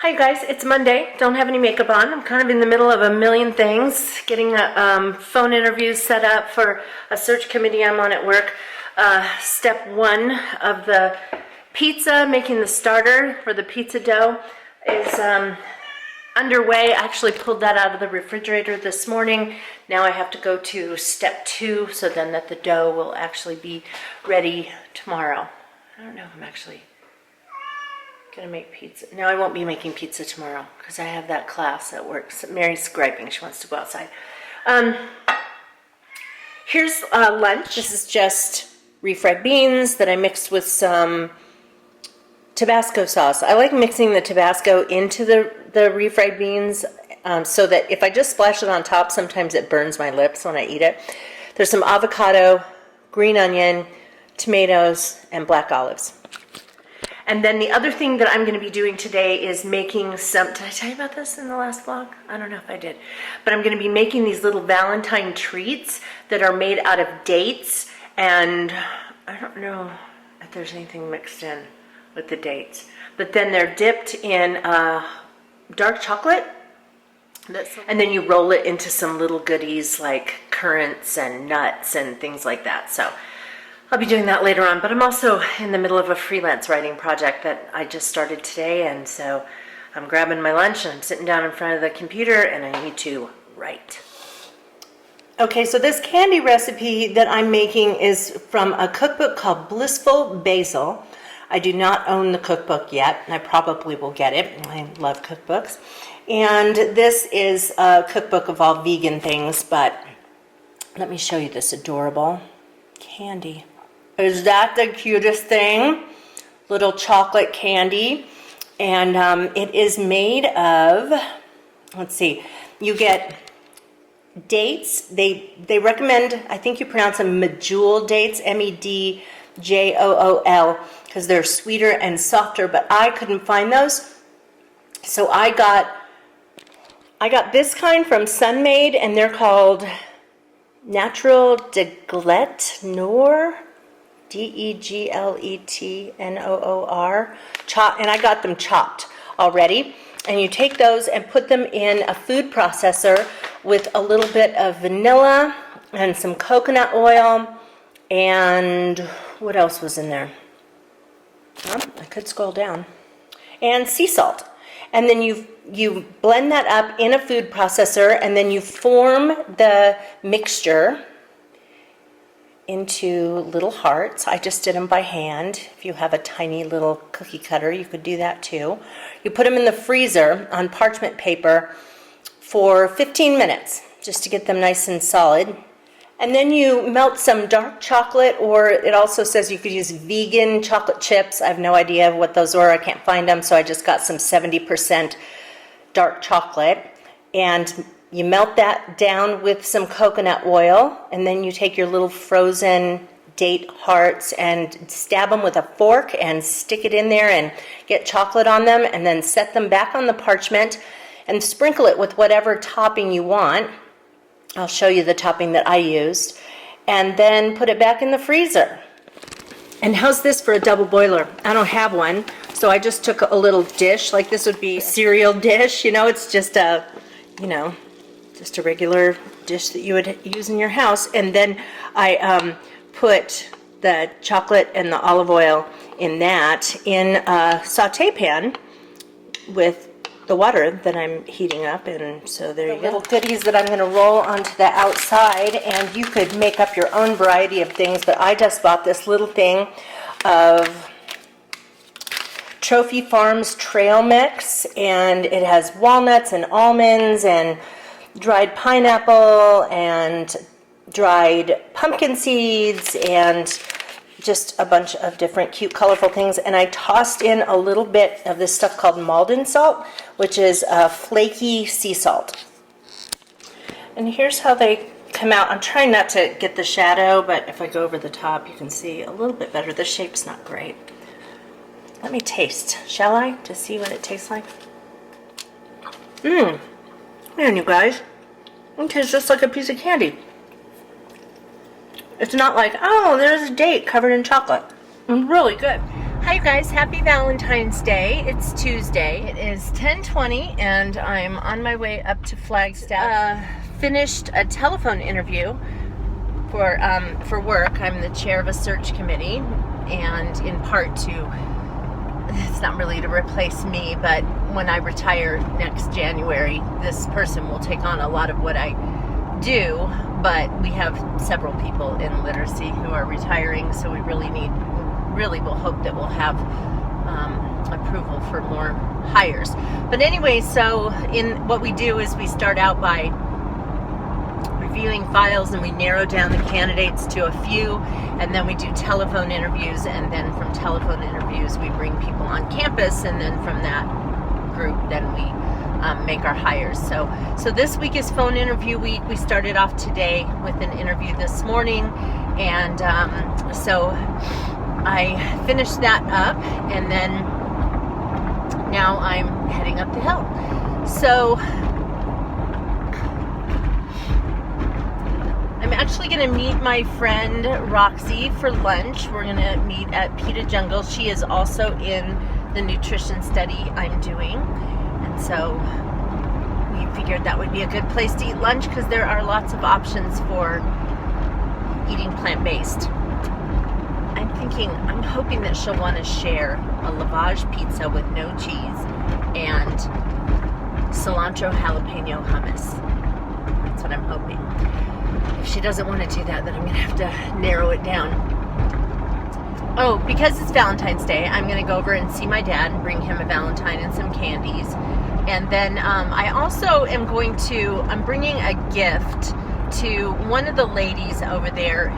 Hi guys, it's Monday. Don't have any makeup on. I'm kind of in the middle of a million things, getting phone interviews set up for a search committee I'm on at work. Step one of the pizza, making the starter for the pizza dough, is underway. I actually pulled that out of the refrigerator this morning. Now I have to go to step two, so then that the dough will actually be ready tomorrow. I don't know if I'm actually gonna make pizza. No, I won't be making pizza tomorrow because I have that class at work. Mary's griping. She wants to go outside. Here's lunch. This is just refried beans that I mixed with some Tabasco sauce. I like mixing the Tabasco into the refried beans so that if I just splash it on top, sometimes it burns my lips when I eat it. There's some avocado, green onion, tomatoes, and black olives. And then the other thing that I'm going to be doing today is making some, did I tell you about this in the last vlog? I don't know if I did. But I'm going to be making these little Valentine treats that are made out of dates. And I don't know if there's anything mixed in with the dates. But then they're dipped in dark chocolate. And then you roll it into some little goodies like currants and nuts and things like that. So I'll be doing that later on, but I'm also in the middle of a freelance writing project that I just started today, and so I'm grabbing my lunch and I'm sitting down in front of the computer and I need to write. Okay, so this candy recipe that I'm making is from a cookbook called Blissful Basil. I do not own the cookbook yet, and I probably will get it. I love cookbooks. And this is a cookbook of all vegan things, but let me show you this adorable candy. Is that the cutest thing? Little chocolate candy. And it is made of, let's see, you get dates. They recommend, I think you pronounce them medjool dates, Medjool, because they're sweeter and softer, but I couldn't find those. So I got this kind from Sunmade, and they're called Natural Deglet Noor. Degletnoor, and I got them chopped already. And you take those and put them in a food processor with a little bit of vanilla and some coconut oil, and what else was in there? Well, I could scroll down. And sea salt. And then you blend that up in a food processor, and then you form the mixture into little hearts. I just did them by hand. If you have a tiny little cookie cutter, you could do that too. You put them in the freezer on parchment paper for 15 minutes, just to get them nice and solid. And then you melt some dark chocolate, or it also says you could use vegan chocolate chips. I have no idea what those are. I can't find them, so I just got some 70% dark chocolate. And you melt that down with some coconut oil, and then you take your little frozen date hearts and stab them with a fork and stick it in there and get chocolate on them, and then set them back on the parchment and sprinkle it with whatever topping you want. I'll show you the topping that I used, and then put it back in the freezer. And how's this for a double boiler? I don't have one, so I just took a little dish, like this would be a cereal dish, it's just a, just a regular dish that you would use in your house. And then I put the chocolate and the olive oil in that in a saute pan with the water that I'm heating up. And so there you go. Little goodies that I'm going to roll onto the outside, and you could make up your own variety of things, but I just bought this little thing of Trophy Farms trail mix, and it has walnuts and almonds and dried pineapple and dried pumpkin seeds and just a bunch of different cute colorful things. And I tossed in a little bit of this stuff called Maldon salt, which is a flaky sea salt. And here's how they come out. I'm trying not to get the shadow, but if I go over the top you can see a little bit better. The shape's not great. Let me taste, shall I, to see what it tastes like? Man, you guys, it tastes just like a piece of candy. It's not like, oh, there's a date covered in chocolate. It's really good. Hi you guys, happy Valentine's Day. It's Tuesday. It is 10:20 and I'm on my way up to Flagstaff. Finished a telephone interview for work. I'm the chair of a search committee, and in part it's not really to replace me, but when I retire next January, this person will take on a lot of what I do. But we have several people in literacy who are retiring, so we really will hope that we'll have approval for more hires. But anyway, so what we do is we start out by reviewing files, and we narrow down the candidates to a few, and then we do telephone interviews, and then from telephone interviews we bring people on campus, and then from that group then we make our hires. So this week is phone interview week. We started off today with an interview this morning, and so I finished that up, and then now I'm heading up the hill. So I'm actually going to meet my friend Roxy for lunch. We're going to meet at Pita Jungle. She is also in the nutrition study I'm doing, and so we figured that would be a good place to eat lunch because there are lots of options for eating plant-based. I'm hoping that she'll want to share a lavage pizza with no cheese and cilantro jalapeno hummus. That's what I'm hoping. If she doesn't want to do that, then I'm going to have to narrow it down. Oh, because it's Valentine's Day, I'm going to go over and see my dad and bring him a Valentine and some candies. And then I also am I'm bringing a gift to one of the ladies over there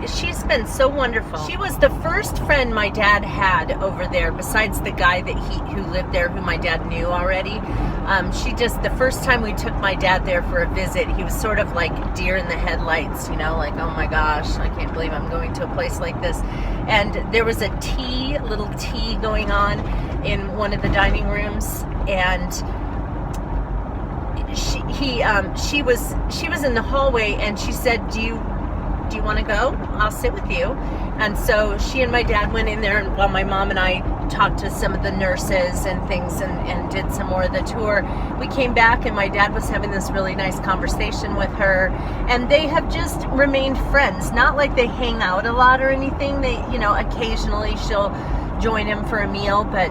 she's been so wonderful. She was the first friend my dad had over there, besides the guy who lived there, who my dad knew already. The first time we took my dad there for a visit, he was sort of like deer in the headlights, like, oh my gosh, I can't believe I'm going to a place like this. And there was a little tea going on in one of the dining rooms, and she was in the hallway, and she said, do you want to go? I'll sit with you. And so she and my dad went in there, and while my mom and I talked to some of the nurses and things and did some more of the tour, we came back, and my dad was having this really nice conversation with her, and they have just remained friends. Not like they hang out a lot or anything. They, occasionally she'll join him for a meal, but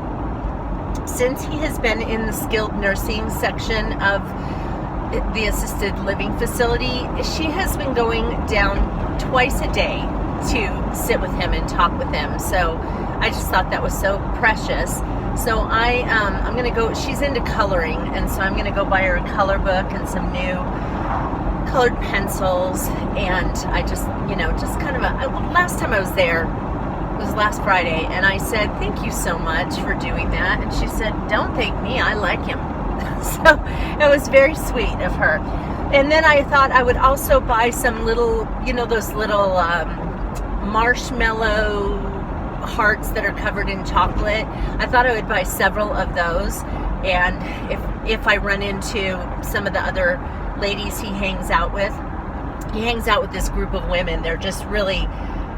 since he has been in the skilled nursing section of the assisted living facility, she has been going down twice a day to sit with him and talk with him. So I just thought that was so precious. So I'm going to go, she's into coloring, and so I'm going to go buy her a color book and some new colored pencils. And I just kind of last time I was there was last Friday, and I said, thank you so much for doing that. And she said, don't thank me, I like him. So it was very sweet of her. And then I thought I would also buy some little, those little marshmallow hearts that are covered in chocolate. I thought I would buy several of those, and if I run into some of the other ladies he hangs out with this group of women. They're just really,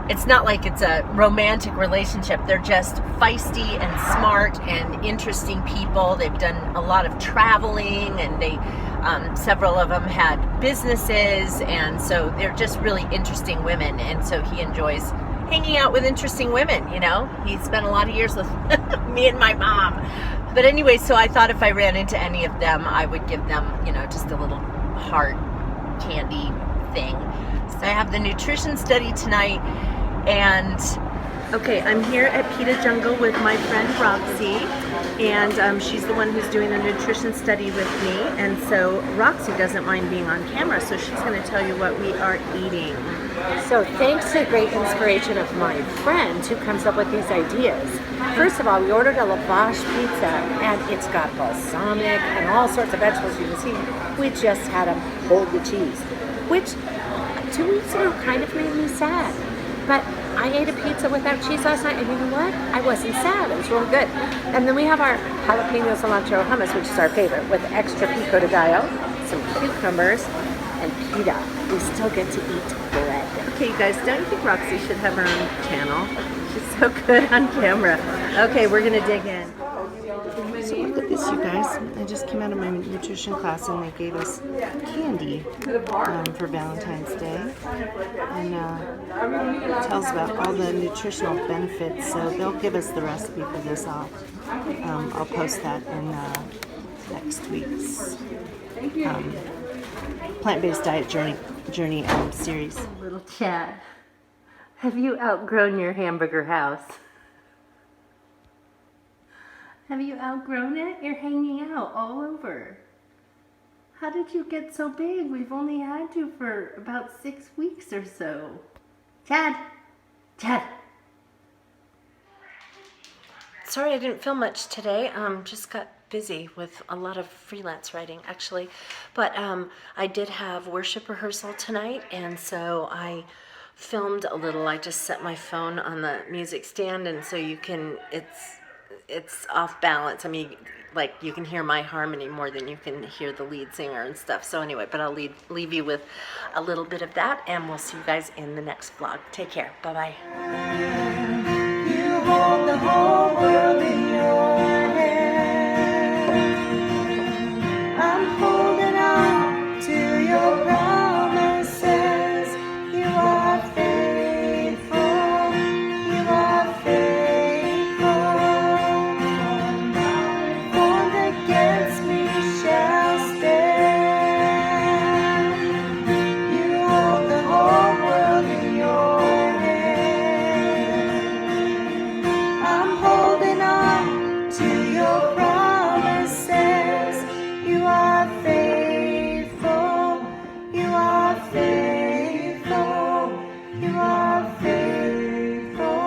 it's not like it's a romantic relationship. They're just feisty and smart and interesting people. They've done a lot of traveling, and several of them had businesses, and so they're just really interesting women. And so he enjoys hanging out with interesting women. He spent a lot of years with me and my mom. But anyway, so I thought if I ran into any of them, I would give them, just a little heart candy thing. So I have the nutrition study tonight, and okay, I'm here at Pita Jungle with my friend Roxy, and she's the one who's doing the nutrition study with me, and so Roxy doesn't mind being on camera, so she's going to tell you what we are eating. So thanks to the great inspiration of my friend who comes up with these ideas. First of all, we ordered a lavage pizza, and it's got balsamic and all sorts of vegetables you can see. We just had them hold the cheese, which 2 weeks ago kind of made me sad. But I ate a pizza without cheese last night, and you know what? I wasn't sad. It was really good. And then we have our jalapeno cilantro hummus, which is our favorite, with extra pico de gallo, some cucumbers, and pita. We still get to eat bread. Okay, you guys, don't you think Roxy should have her own channel? She's so good on camera. Okay, we're gonna dig in. So look at this, you guys. I just came out of my nutrition class and they gave us candy for Valentine's Day. And it tells about all the nutritional benefits. So they'll give us the recipe for this. I'll post that in next week's plant-based diet journey series. Little Chad, have you outgrown your hamburger house? Have you outgrown it? You're hanging out all over. How did you get so big? We've only had you for about 6 weeks or so. Chad! Chad! Sorry I didn't film much today. Just got busy with a lot of freelance writing actually. But I did have worship rehearsal tonight, and so I filmed a little. I just set my phone on the music stand, and so you can, it's off balance. I mean, like, you can hear my harmony more than you can hear the lead singer and stuff. So anyway, but I'll leave you with a little bit of that, and we'll see you guys in the next vlog. Take care. Bye-bye. You hold the whole world in your hand. I'm holding on to your promises. You are faithful. You are faithful. Formed against me shall stand. You hold the whole world in your hand. I'm holding on to your promises. You are faithful. You are faithful. You are faithful.